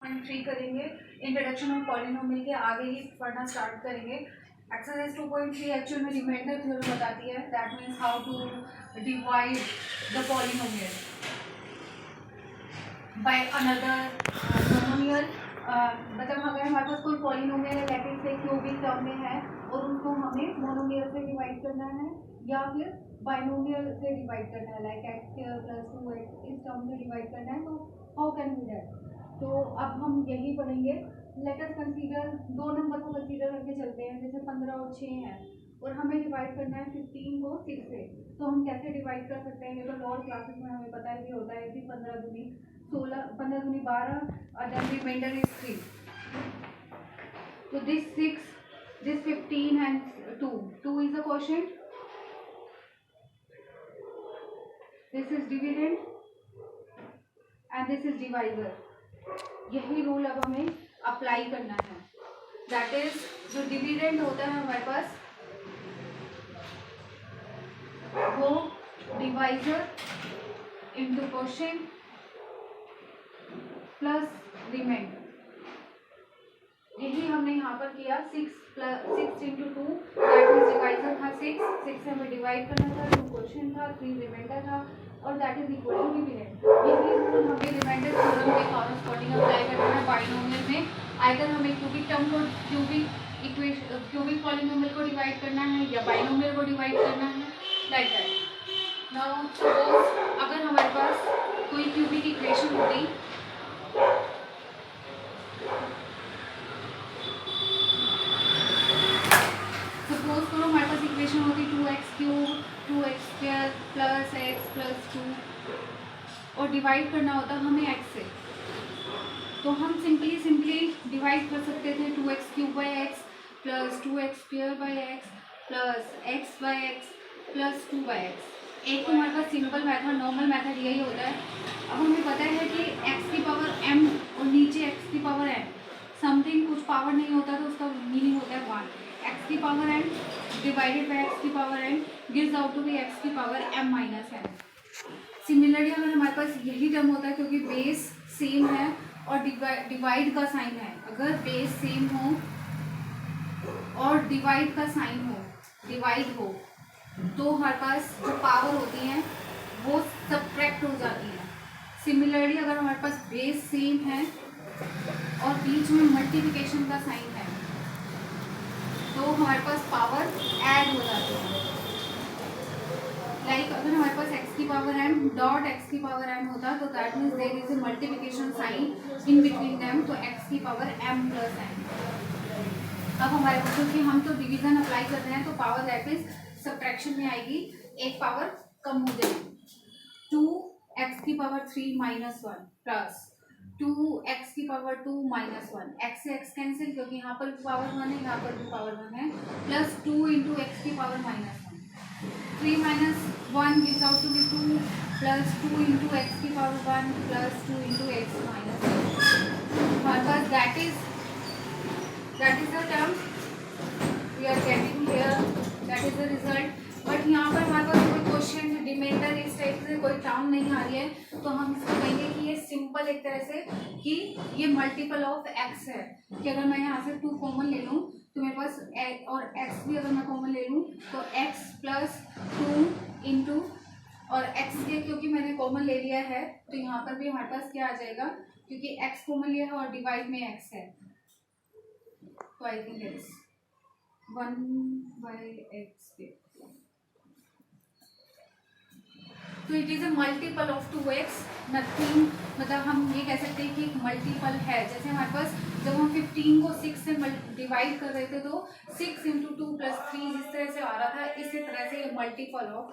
2.3 करेंगे, introduction of polynomial के आगे ही पढ़ना स्टार्ट करेंगे। एक्सरसाइज 2.3 एक्चुअल में रिमाइंडर थ्योरम बताती है, that means how to divide the polynomial by another monomial. मतलब अगर हमारे पास कोई पॉलिनोमियल है लेकिन से क्यूबिक टर्म में है और उसको हमें मोनोमियल से डिवाइड करना है या फिर बाइनोमियल से डिवाइड करना है, like x square plus 2x इस टर्म से डिवाइड करना है, तो हाउ कैन वी दैट। तो अब हम यही पढ़ेंगे। लेट अस कंसीडर, दो नंबर को कंसीडर करके चलते हैं, जैसे 15 और 6 है और हमें डिवाइड करना है 15 को 6 से। तो हम कैसे डिवाइड कर सकते हैं, ये तो लोअर क्लासेस में हमें पता है कि होता है कि 15 दूनी 16, 15 दूनी 12 और देन रिमाइंडर इज 3। तो this 6, this 15 and 2 is the quotient, this is dividend and this is divisor। यही रूल अब हमें अप्लाई करना है, दैट इज जो डिविडेंड होता है हमारे पास वो divisor into quotient plus remainder. यही हमने यहाँ पर किया, 6 इंटू 2 दैट मीन्स डिवाइजर था 6 से हमें डिवाइड करना था, 2 क्वोशिएंट था, 3 रिमाइंडर था और that is equal to dividend. यही रूल हमें रिमाइंडर थ्योरम के कॉरस्पॉन्डिंग अप्लाई करना है बाइनोमियल में। आइदर हमें क्यूबिक टर्म को क्यूबिक पॉलिनोमियल को डिवाइड करना है या बाइनोमियल को डिवाइड करना है, लाइक दैट। नाउ सपोज अगर हमारे पास कोई क्यूबिक इक्वेशन होती, सपोज करो हमारे पास इक्वेशन होती 2x³ 2x² plus x plus 2 और डिवाइड करना होता हमें x से, तो हम सिंपली डिवाइड कर सकते थे 2x³ plus 2x² plus x plus 2x। एक तो हमारे पास सिंपल मेथड, नॉर्मल मेथड यही होता है। अब हमें पता है कि x की पावर m और नीचे x की पावर n, समथिंग कुछ पावर नहीं होता तो उसका मीनिंग होता है 1। x की power n divided by x की power n gives out to be x की power m minus n। Similarly अगर हमारे पास यही टर्म होता है, क्योंकि बेस सेम है और डिवाइड का साइन है, अगर बेस सेम हो और डिवाइड का साइन हो, डिवाइड हो, तो हमारे पास जो पावर होती हैं वो सबट्रैक्ट हो जाती हैं। सिमिलरली अगर हमारे पास बेस सेम है और बीच में मल्टीप्लिकेशन का साइन है तो हमारे पास पावर ऐड हो जाती है। लाइक अगर हमारे पास x की पावर m डॉट x की पावर m होता तो that means there is a multiplication sign in between them, तो x की पावर m प्लस n। अब हमारे पास क्योंकि हम तो डिवीजन अप्लाई कर रहे हैं तो पावर दैट इज सब्ट्रैक्शन में आएगी, एक पावर कम हो जाएगी। 2x की पावर 3 माइनस 1 प्लस 2x की पावर 2 माइनस 1, x से x कैंसिल क्योंकि यहाँ पर भी पावर 1 है, यहाँ पर भी पावर 1 है, प्लस 2 इंटू एक्स की power minus 1। 3 minus 1 gives out to be 2 plus 2 into x की power 1 plus 2 into x minus 1। हमारे पास that is the term we are getting here, that is the result। But यहाँ पर हमारे पास कोई question reminder इस type से कोई term नहीं आ रही है, तो हम इसको कहेंगे कि ये सिंपल एक तरह से कि ये मल्टीपल ऑफ x है, कि अगर मैं यहाँ से 2 कॉमन ले लूँ तो मेरे पास और x भी अगर मैं कॉमन ले लूँ तो x प्लस 2 इंटू और x के क्योंकि मैंने कॉमन ले लिया है तो यहाँ पर भी हमारे पास क्या आ जाएगा, क्योंकि x कॉमन लिया है और डिवाइड में x है, तो आई थिंक इट्स 1/x। तो it is a multiple of 2x, nothing, मतलब हम ये कह सकते हैं कि एक मल्टीपल है। जैसे हमारे पास जब हम 15 को 6 से डिवाइड कर रहे थे तो 6 इंटू 2 प्लस 3 जिस तरह से आ रहा था, इसी तरह से ये मल्टीपल ऑफ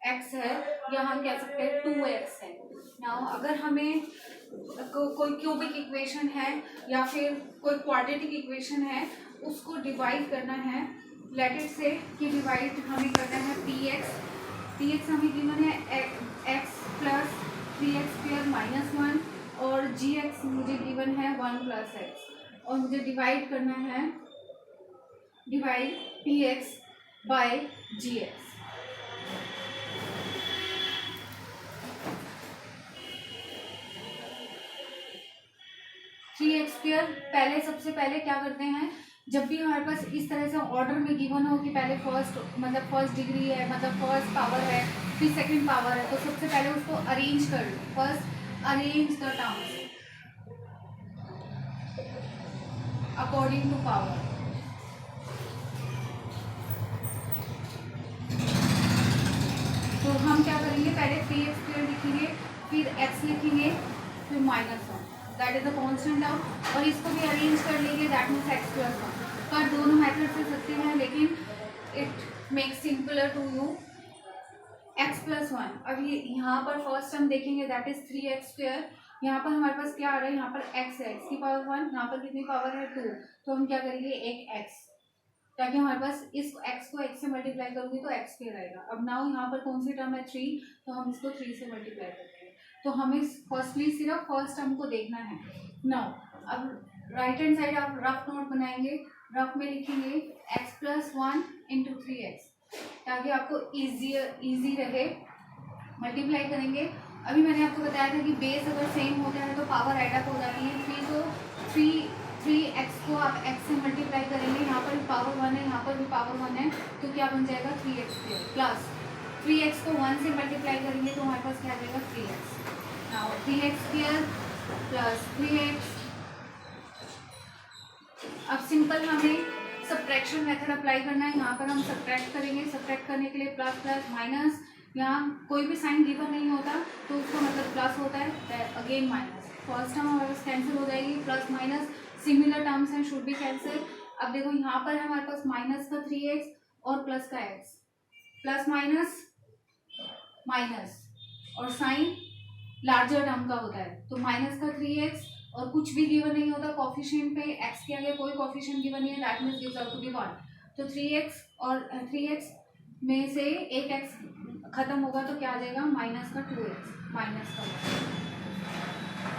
x है, या हम कह सकते हैं 2x है। नाउ अगर हमें कोई क्यूबिक इक्वेशन है या फिर कोई क्वाड्रेटिक इक्वेशन है, उसको डिवाइड करना है, लेट इट से कि डिवाइड हमें करना है px हमें गिवन है x प्लस 3x² माइनस 1 और gx मुझे गिवन है 1 प्लस x, और मुझे डिवाइड करना है, divide px bye gx। 3x²। पहले सबसे पहले क्या करते हैं, जब भी हमारे पास इस तरह से ऑर्डर में गिवन हो कि पहले फर्स्ट डिग्री है, मतलब फर्स्ट पावर है, फिर सेकंड पावर है, तो सबसे पहले उसको अरेंज कर लो। First arrange the terms according to power. तो हम क्या करेंगे, पहले 3x² लिखेंगे, फिर x लिखेंगे, फिर -1, that is the constant term, और इसको भी अरेंज कर लेंगे, दैट मीन्स x+1। तो आप दोनों मेथड से सकते हैं, लेकिन it makes simpler to you x+1। अब ये यहाँ पर फर्स्ट हम देखेंगे, दैट इज 3x²। यहाँ पर हमारे पास क्या आ रहा है, यहाँ पर x है, x की पावर 1, यहाँ पर कितनी पावर है 2, तो हम क्या करेंगे, एक x, ताकि हमारे पास इस x को x से मल्टीप्लाई करूँगी तो x² आएगा। अब नाउ यहाँ पर कौन सी टर्म है 3, तो हम इसको 3 से मल्टीप्लाई करते हैं। तो हमें फर्स्टली सिर्फ फर्स्ट टर्म को देखना है। नाउ अब राइट हैंड साइड आप रफ नोट बनाएंगे, रफ में लिखेंगे x+1 × 3x, ताकि आपको ईजी रहे, मल्टीप्लाई करेंगे। अभी मैंने आपको बताया था कि बेस अगर सेम होता है तो पावर एड अप हो जाती है। 3 तो 3x को आप x से मल्टीप्लाई करेंगे, यहाँ पर भी पावर 1 है, यहाँ पर भी पावर 1 है, तो क्या बन जाएगा 3x² प्लस 3x को 1 से मल्टीप्लाई करेंगे तो हमारे पास क्या आ जाएगा 3x। Now 3x² plus 3x। अब सिंपल हमें सब्ट्रैक्शन मेथड अप्लाई करना है। यहाँ पर हम सब्ट्रैक्ट करेंगे, सब्ट्रैक्ट करने के लिए प्लस प्लस माइनस, यहाँ कोई भी साइन गिवन नहीं होता तो उसका मतलब प्लस होता है, अगेन माइनस। फर्स्ट टर्म हमारे पास कैंसिल हो जाएगी, प्लस माइनस सिमिलर टर्म्स हैं, शुड बी कैंसिल। अब देखो यहाँ पर है हमारे पास माइनस का 3x और प्लस का x, प्लस माइनस माइनस, और साइन लार्जर टर्म का होता है, तो माइनस का 3x और कुछ भी गिवन नहीं होता कॉफिशिएंट पे, x के आगे कोई कॉफिशिएंट गिवन नहीं है, that means gives out to be 1। तो 3x और 3x में से एक x खत्म होगा तो क्या आ जाएगा, माइनस का 2x, माइनस का।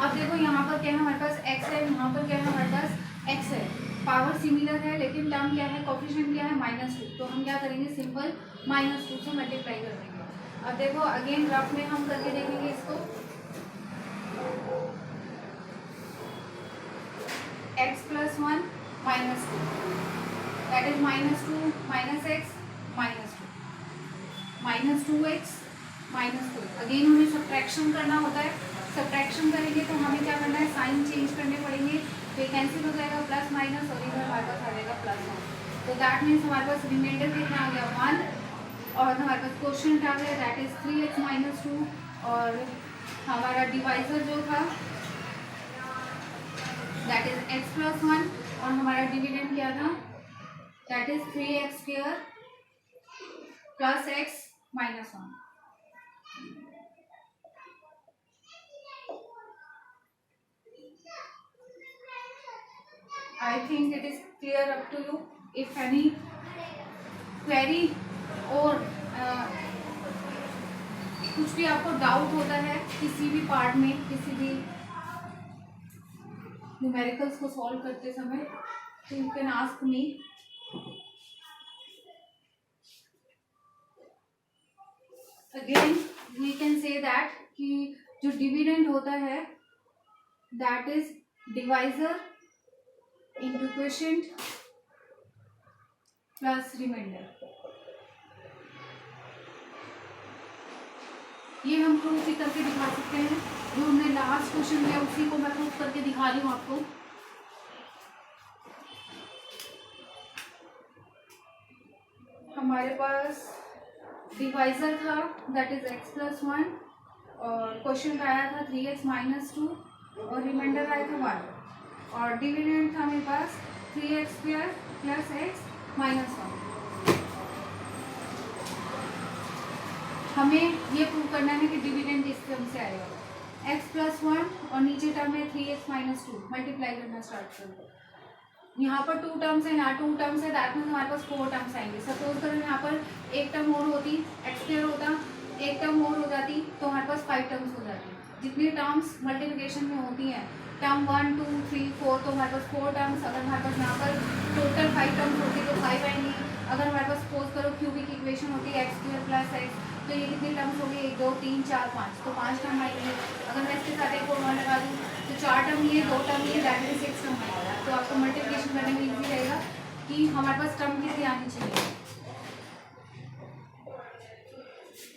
अब देखो यहाँ पर क्या है हमारे पास x है, यहाँ पर क्या है हमारे पास x है, पावर सिमिलर है, लेकिन टर्म क्या है, कॉफिशिएंट क्या है, -2। तो हम क्या करेंगे, सिंपल -2 से मल्टीप्लाई कर देंगे। अब देखो अगेन रफ में हम करके देखेंगे इसको, x+1 -2, that is -2 -x -2x -2। Again हमें सब्ट्रैक्शन करना होता है, सब्ट्रैक्शन करेंगे तो हमें क्या करना है, साइन चेंज करने पड़ेंगे, तो ये कैंसिल हो जाएगा, प्लस माइनस, और इधर हमारे पास आ जाएगा +1। तो दैट मीन्स हमारे पास रिमाइंडर कितना आ गया 1, और हमारे पास क्वोशिएंट आ गया दैट इज 3x - 2, और हमारा डिवाइजर जो था दैट इज x+1, और हमारा डिविडेंड क्या था, that is 3x² plus x -1। I think it is clear up to you. If any query और कुछ भी आपको डाउट होता है किसी भी पार्ट में, किसी भी न्यूमेरिकल्स को सॉल्व करते समय, तो you can ask me. Again we can say that कि जो डिविडेंड होता है that is divisor into quotient plus remainder. ये हम प्रूफ भी करके दिखा सकते हैं, जो हमने लास्ट क्वेश्चन लिया उसी को मैं प्रूफ करके दिखा रही हूँ आपको। हमारे पास डिवाइजर था दैट इज x+1, और क्वेश्चन आया था 3x - 2, और रिमाइंडर आया था 1, और डिविडेंड था मेरे पास 3x² प्लस x -1। हमें ये प्रूव करना है कि डिविडेंड इस टर्म से आएगा, x+1 और नीचे टर्म है 3x - 2, मल्टीप्लाई करना स्टार्ट कर दो। यहाँ पर 2 टर्म्स है, यहाँ 2 टर्म्स है, दैट मीन्स हमारे पास 4 टर्म्स आएंगे। सपोज करो यहाँ पर एक टर्म और होती, x² होता, एक टर्म और हो जाती, तो हमारे पास 5 टर्म्स हो जाती। जितनी टर्म्स मल्टीप्लिकेशन में होती हैं, टर्म 1 2 3 4, तो हमारे पास 4 टर्म्स। अगर हमारे पास यहाँ पर टोटल 5 टर्म्स होती तो 5 आएंगी। अगर हमारे पास सपोज करो क्यूबिक इक्वेशन होती है x² प्लस x, तो ये कितने टर्म्स हो गए, 1 2 3 4 5, तो 5 टर्म आएंगे। अगर मैं इसके साथ एक और 1 लगा दूँ तो 4 टर्म ये 2 टर्म ये, दैट मीन्स 6 टर्म आएगा। तो आपको मल्टीप्लिकेशन करने में ईजी रहेगा कि हमारे पास टर्म कितनी आनी चाहिए।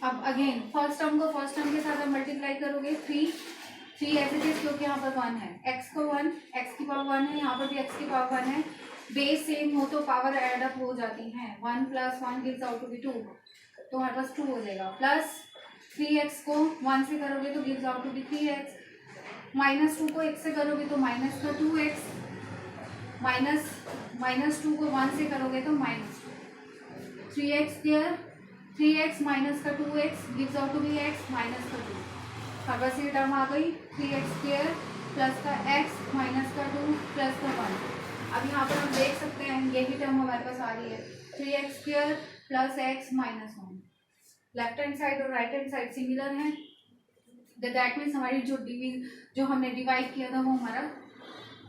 अब अगेन फर्स्ट टर्म को फर्स्ट टर्म के साथ आप मल्टीप्लाई करोगे, 3 एज इट इज, क्योंकि यहाँ पर 1 है, x को 1, x की पावर 1 है, यहाँ पर भी x की पावर 1 है, बेस सेम हो तो पावर एड अप हो जाती हैं। 1 + 1 गिव्स आउट टू बी 2, तो हमारे पास 2 हो जाएगा। प्लस 3x को 1 से करोगे तो gives out to B 3x, -2 को x से करोगे तो माइनस का 2x, -2 को 1 से करोगे तो -2, 3x² 3x माइनस का 2x gives out to be x minus का 2। हमारे पास ये टर्म आ गई 3x² प्लस का x माइनस का 2 प्लस का 1। अब यहाँ पर हम देख सकते हैं यही टर्म हमारे पास आ रही है, 3x² plus x minus 1। Left hand side और राइट हैंड साइड सिमिलर हैं, दैट मीन्स हमारी जो हमने डिवाइड किया था वो हमारा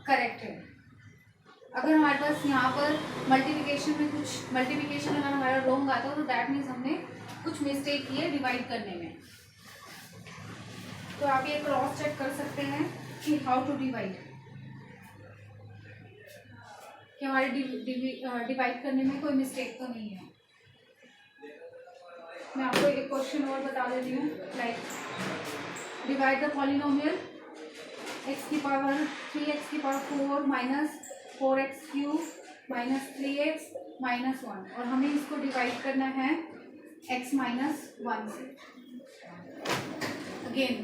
करेक्ट है। अगर हमारे पास यहाँ पर मल्टीप्लिकेशन अगर हमारा रॉन्ग आता हो तो दैट मीन्स हमने कुछ मिस्टेक की है डिवाइड करने में। तो आप ये क्रॉस चेक कर सकते हैं कि हाउ टू डिवाइड, कि हमारे डिवाइड करने में कोई मिस्टेक तो नहीं है। मैं आपको एक क्वेश्चन और बता देती हूँ, like divide the polynomial x की पावर 3x की power 4 minus 4x³ minus 3x minus 1, और हमें इसको डिवाइड करना है x माइनस 1 से। अगेन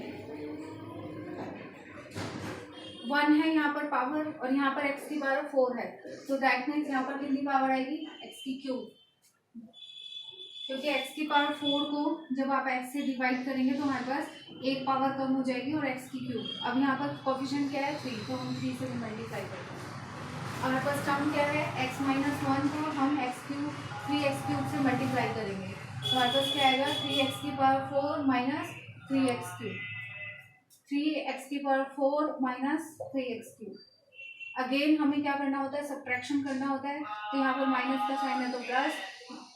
1 है यहाँ पर पावर और यहाँ पर x की पावर 4 है, तो दैट मीन्स यहाँ पर कितनी पावर आएगी, x³, क्योंकि x की पावर 4 को जब आप x से डिवाइड करेंगे तो हमारे पास एक पावर कम हो जाएगी और x³। अब यहाँ पर कोफिशिएंट क्या है 3, तो हम 3 से मल्टीप्लाई करते हैं। हमारे पास टर्म क्या है, x माइनस 1 को हम x³ से मल्टीप्लाई करेंगे, तो हमारे पास क्या आएगा 3x की पावर 4 माइनस 3x³, 3x की पावर 4 माइनस 3x³। अगेन हमें क्या करना होता है, सब्ट्रैक्शन करना होता है, तो यहाँ पर माइनस का साइन है तो प्लस,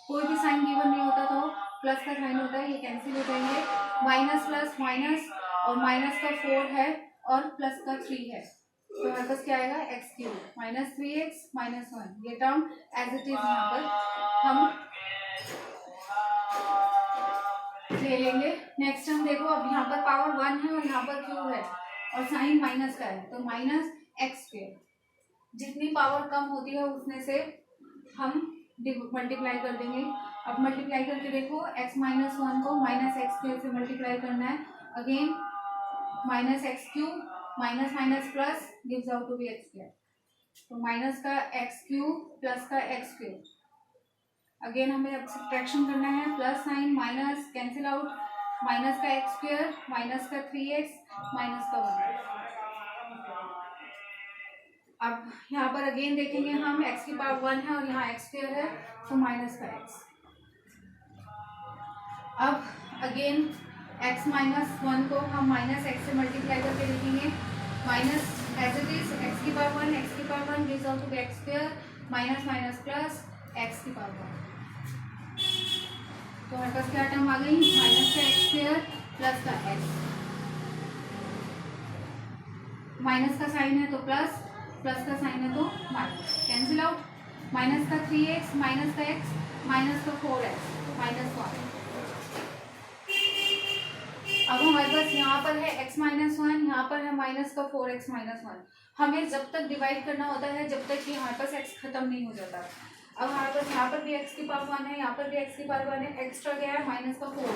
कोई भी साइन गिवन नहीं होता तो प्लस का साइन होता है, ये कैंसिल हो जाएंगे, माइनस प्लस माइनस, और माइनस का 4 है और प्लस का 3 है, तो हमारे पास क्या आएगा x³ माइनस 3x माइनस 1। ये टर्म एज इट इज यहाँ पर हम ले लेंगे। नेक्स्ट टर्म देखो, अब यहाँ पर पावर 1 है और यहाँ पर क्यूब है और साइन माइनस का है, तो माइनस x²। जितनी पावर कम होती है उसमें से हम मल्टीप्लाई कर देंगे। अब मल्टीप्लाई करके देखो, x माइनस 1 को माइनस x² से मल्टीप्लाई करना है, again minus x³ minus minus plus gives out to be x², तो माइनस का x³ प्लस का x²। अगेन हमें अब सब्ट्रैक्शन करना है, plus sign minus cancel out, minus का x² माइनस का 3x माइनस का 1। अब यहाँ पर अगेन देखेंगे हम x की पावर 1 है और यहाँ x² है, तो माइनस का x। अब अगेन x माइनस 1 को हम माइनस x से मल्टीप्लाई करके लिखेंगे, minus as it is x की power 1 gives out to be x² minus minus plus x की पावर 1। तो हमारे पास क्या टर्म आ गई, माइनस का x² प्लस का x, माइनस का साइन है तो प्लस, प्लस का साइन है तो माइनस, कैंसिल आउट, माइनस का 3x माइनस का x माइनस का 4x माइनस 1। अब हमारे पास यहाँ पर है x माइनस 1, यहाँ पर है माइनस का 4x माइनस 1। हमें जब तक डिवाइड करना होता है जब तक कि हमारे पास x खत्म नहीं हो जाता। अब हमारे पास यहाँ पर भी x की पावर 1 है, यहाँ पर भी x की पावर 1 है, एक्स्ट्रा क्या है माइनस का 4,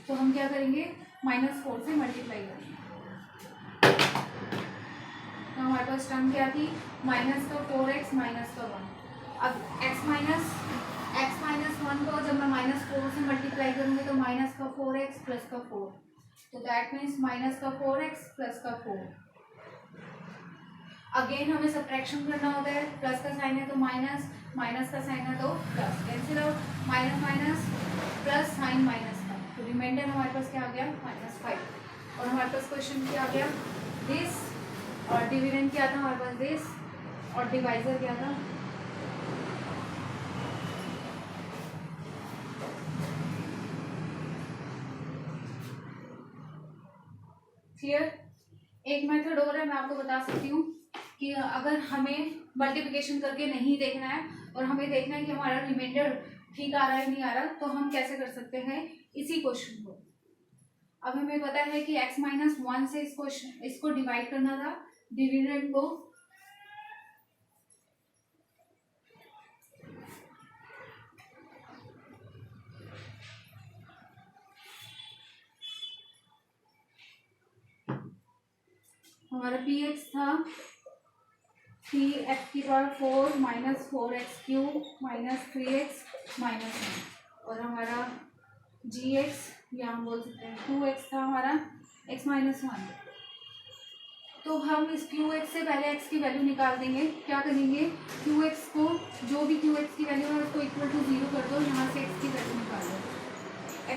तो हम क्या करेंगे -4 से मल्टीप्लाई करेंगे। तो हमारे पास टर्म क्या थी, माइनस का 4x माइनस का 1। अब x माइनस 1 को जब मैं -4 से मल्टीप्लाई करूँगी तो माइनस का 4x प्लस का 4, तो दैट मीन्स माइनस का 4x प्लस का 4। अगेन हमें सब्ट्रैक्शन करना होता है, प्लस का साइन है तो माइनस, माइनस का साइन है तो plus, cancel out, minus minus plus sign minus का, तो रिमाइंडर हमारे पास क्या आ गया -5। और हमारे पास क्वेश्चन क्या आ गया दिस, और डिविडेंड क्या था हमारे पास दिस, और डिवाइजर क्या था क्लियर। एक मेथड और है, मैं आपको बता सकती हूँ कि अगर हमें मल्टीप्लिकेशन करके नहीं देखना है और हमें देखना है कि हमारा रिमाइंडर ठीक आ रहा है नहीं आ रहा, तो हम कैसे कर सकते हैं इसी क्वेश्चन को। अब हमें पता है कि x-1 से इसको डिवाइड करना था, डिविडेंड को। हमारा px था 3x⁴ minus 4x³ minus 3x minus 1, और हमारा gx या हम बोल सकते हैं 2x था हमारा x-1। तो हम इस qx से पहले x की वैल्यू निकाल देंगे। क्या करेंगे, qx को जो भी qx की वैल्यू है उसको इक्वल टू 0 कर दो, यहाँ से x की वैल्यू निकाल दो।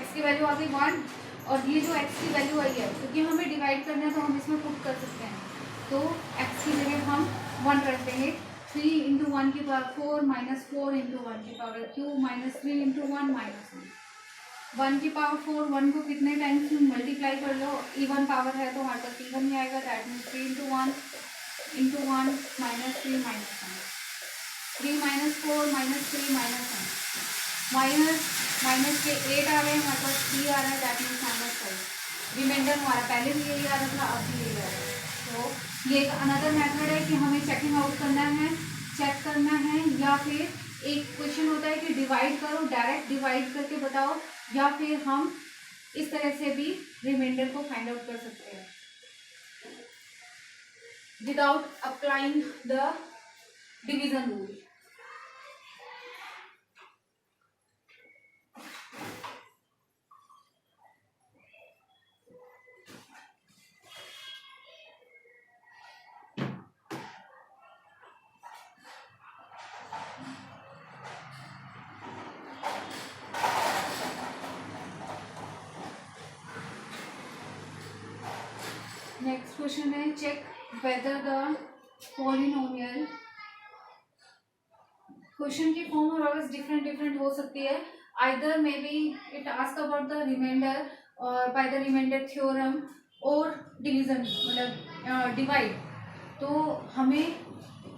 x की वैल्यू आ गई 1, और ये जो x की वैल्यू आई है क्योंकि हमें डिवाइड करना है तो हम इसमें पुट कर सकते हैं। तो x की जगह हम 1 रख देंगे। 3 इंटू 1 की पावर 4 माइनस 4 इंटू 1 की power Q minus 3 into 1 minus 1 की पावर 4। 1 को कितने टाइम्स मल्टीप्लाई कर लो, इवन पावर है तो हमारे पास इवन ही आएगा। That means 3 into 1 minus 3 minus 1, 3 minus 4 minus 3 minus 1, minus के 8 आ रहे हैं, हमारे पास 3 आ रहा है। That means minus 5। रिमाइंडर हमारा पहले भी यही आ रहा था, अब भी यही आ रहा है। तो ये एक अनदर मेथड है कि हमें चेकिंग आउट करना है, चेक करना है, या फिर एक क्वेश्चन होता है कि डिवाइड करो, डायरेक्ट डिवाइड करके बताओ, या फिर हम इस तरह से भी रिमाइंडर को फाइंड आउट कर सकते हैं without applying the division rule. Next question है, check whether the polynomial. Question की फॉर्म और ऑलवेज डिफरेंट हो सकती है। Either maybe it ask about the remainder और बाय द रिमाइंडर थ्योरम और डिवीजन मतलब डिवाइड। तो हमें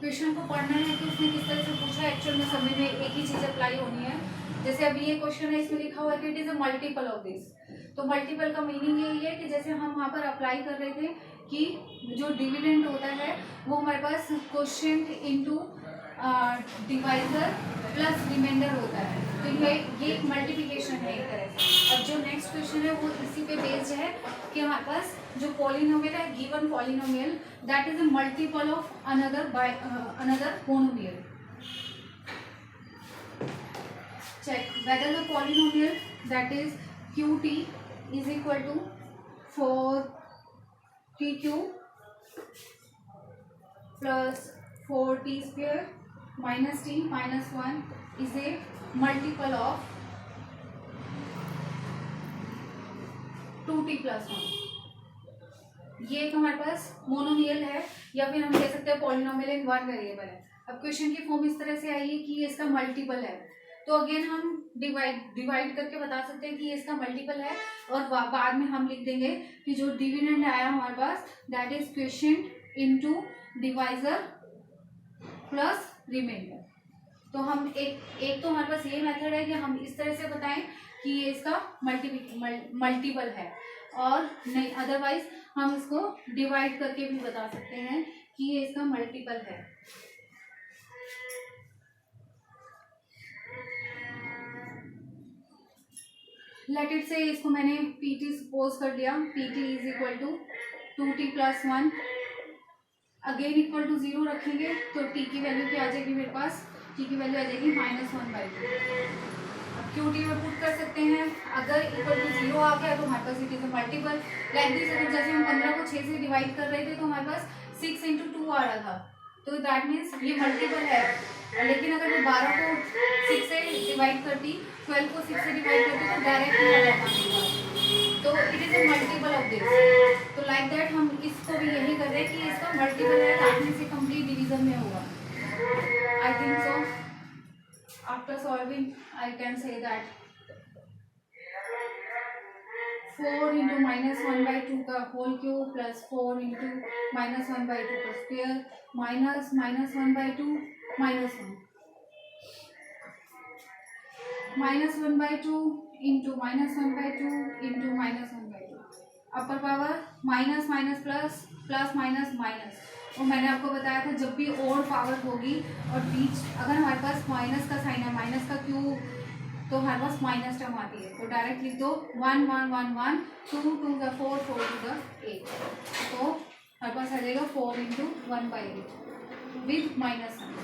क्वेश्चन को पढ़ना है कि उसने किस तरह से पूछा है, एक्चुअल में सभी में एक ही चीज अप्लाई होनी है। जैसे अभी ये क्वेश्चन है, इसमें लिखा हुआ है कि it is a multiple of this. तो मल्टीपल का मीनिंग यही है कि जैसे हम वहाँ पर अप्लाई कर रहे थे कि जो डिविडेंड होता है वो हमारे पास quotient into divisor plus remainder होता है। तो ये एक मल्टीप्लिकेशन है एक तरह से। अब जो नेक्स्ट क्वेश्चन है वो इसी पे बेस्ड है कि हमारे पास जो पॉलिनोमियल है, given polynomial that is a multiple of another monomial. check whether the polynomial that is qt is equal to 4tq plus 4t square minus t minus 1 is a multiple of 2t plus 1। ये एक हमारे पास monomial है, या फिर हम कह सकते हैं पॉलिनोमियल इन वन वेरिएबल है। अब क्वेश्चन की फॉर्म इस तरह से आई है कि ये इसका मल्टीपल है, तो अगेन हम डिवाइड करके बता सकते हैं कि ये इसका मल्टीपल है, और बाद में हम लिख देंगे कि जो डिविडेंड आया हमारे पास that is quotient into divisor plus remainder. तो हम एक तो हमारे पास ये मेथड है कि हम इस तरह से बताएं कि ये इसका मल्टीपल है, और नहीं अदरवाइज हम इसको डिवाइड करके भी बता सकते हैं कि ये इसका मल्टीपल है। लेट इट से इसको मैंने pt सपोज कर लिया, pt is equal to 2t plus 1, again equal to 0 रखेंगे तो t की वैल्यू क्या आ जाएगी मेरे पास, t की वैल्यू आ जाएगी -1/2। अब qt में पुट कर सकते हैं, अगर इक्वल टू 0 आ गया तो हमारे पास it is a multiple. Like this, अगर जैसे हम 15 को 6 से डिवाइड कर रहे थे तो हमारे पास 6 × 2 आ रहा था, तो दैट मीन्स ये मल्टीपल है। लेकिन अगर मैं 12 को 6 से डिवाइड करती, 12 को 6 से डिवाइड करती तो डायरेक्ट आ जाता, तो it is a multiple of this. तो लाइक दैट हम इसको भी यही कर रहे हैं कि इसका मल्टीपल है, दैट मीन्स ये कंप्लीट डिवीजन में होगा। I think so after solving I can say that 4 into -1/2 का होल क्यूब प्लस 4 इंटू -1/2 का square minus -1/2 -1 -1/2 into -1/2 into -1/2 upper power minus minus plus plus minus minus. और मैंने आपको बताया था जब भी और पावर होगी और बीच अगर हमारे पास माइनस का साइन है, माइनस का क्यूब, तो हमारे पास माइनस टर्म आती है, तो डायरेक्ट लिख दो 1 1 1 1 2 2 का 4 4 टू का 8, तो हमारे पास आ जाएगा 4 इंटू 1/8 विथ माइनस साइन।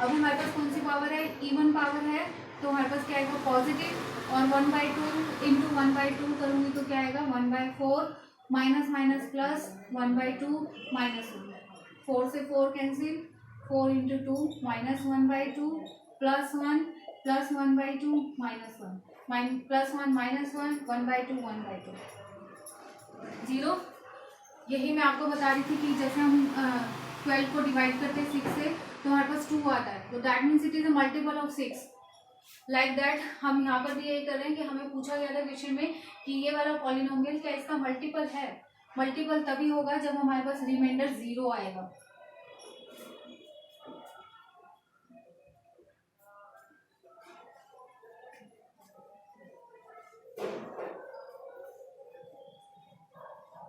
अब हमारे पास कौन सी पावर है, इवन पावर है, तो हमारे पास क्या आएगा पॉजिटिव, और 1/2 इंटू 1/2 करूँगी तो क्या आएगा 1/4 माइनस माइनस प्लस 1/2 -1 4 से 4 cancel 4 into 2 -1/2 plus 1 plus 1/2 -1 plus 1 -1 1/2 1/2 0। यही मैं आपको बता रही थी कि जैसे हम 12 को डिवाइड करते हैं 6 से तो हमारे पास 2 आता है, तो that means it is a multiple of 6। Like that हम यहाँ पर भी यही कर रहे हैं कि हमें पूछा गया था क्वेश्चन में कि ये वाला पॉलिनोमियल क्या इसका मल्टीपल है। मल्टीपल तभी होगा जब हमारे पास रिमाइंडर 0 आएगा।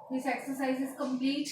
This exercise is complete.